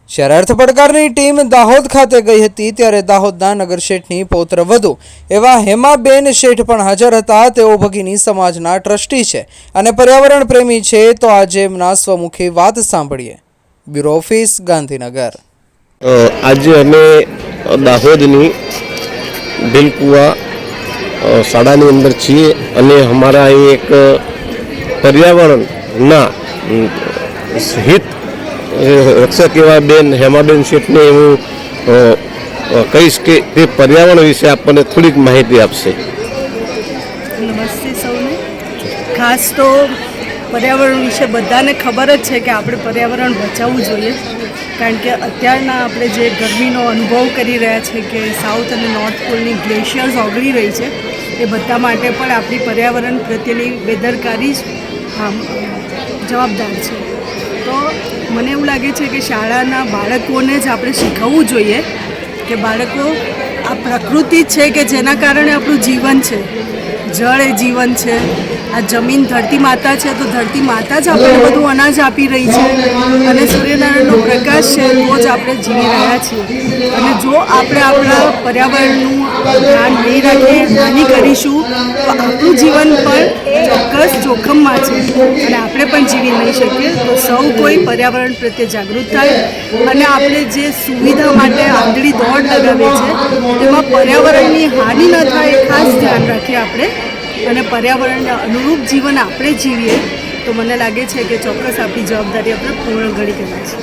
જ્યારે અર્થ પડકારની ટીમ દાહોદ ખાતે ગઈ હતી ત્યારે દાહોદના નગર શેઠની પૌત્ર વધુ એવા હેમાબેન શેઠ પણ હાજર હતા। તેઓ ભગીની સમાજના ટ્રસ્ટી છે અને પર્યાવરણ પ્રેમી છે, તો આજે એમના સ્વમુખી વાત સાંભળીએ। Bureau office, Gandhinagar. આજે અમે દાહોદની બિલકુવા શાળાની અંદર છીએ અને અમારા અહીં એક પર્યાવરણના હિત રક્ષક એવા બેન હેમાબેન શેઠને હું કહીશ કે તે પર્યાવરણ વિશે આપણને થોડીક માહિતી આપશે। નમસ્તે સૌને। ખાસ તો પર્યાવરણ વિશે બધાને ખબર જ છે કે આપણે પર્યાવરણ બચાવવું જોઈએ, કારણ કે અત્યારના આપણે જે ગરમીનો અનુભવ કરી રહ્યા છે કે સાઉથ અને નોર્થ પોલની ગ્લેશિયર્સ ઓગળી રહી છે, એ બધા માટે પણ આપણી પર્યાવરણ પ્રત્યેની બેદરકારી જ જવાબદાર છે। તો મને એવું લાગે છે કે શાળાના બાળકોને જ આપણે શીખવવું જોઈએ કે બાળકો આ પ્રકૃતિ છે કે જેના કારણે આપણું જીવન છે, જળ એ જીવન છે, આ જમીન ધરતી માતા છે, તો ધરતી માતા જ આપણને બધું અનાજ આપી રહી છે અને સૂર્યનારાયણનો પ્રકાશ છે તો જ આપણે જીવી રહ્યા છીએ। અને જો આપણે આપણા પર્યાવરણનું ધ્યાન નહીં રાખીએ, હાનિ કરીશું તો આપણું જીવન પણ ચોક્કસ જોખમમાં છે અને આપણે પણ જીવી નહીં શકીએ। તો સૌ કોઈ પર્યાવરણ પ્રત્યે જાગૃત થાય અને આપણે જે સુવિધા માટે આંધળી દોડ લગાવી છે તેમાં પર્યાવરણની હાનિ ન થાય એ ખાસ ધ્યાન રાખીએ આપણે અને પર્યાવરણને અનુરૂપ જીવન આપણે જીવીએ તો મને લાગે છે કે ચોક્કસ આપણી જવાબદારી આપણે પૂર્ણ ગણી કરાય છે।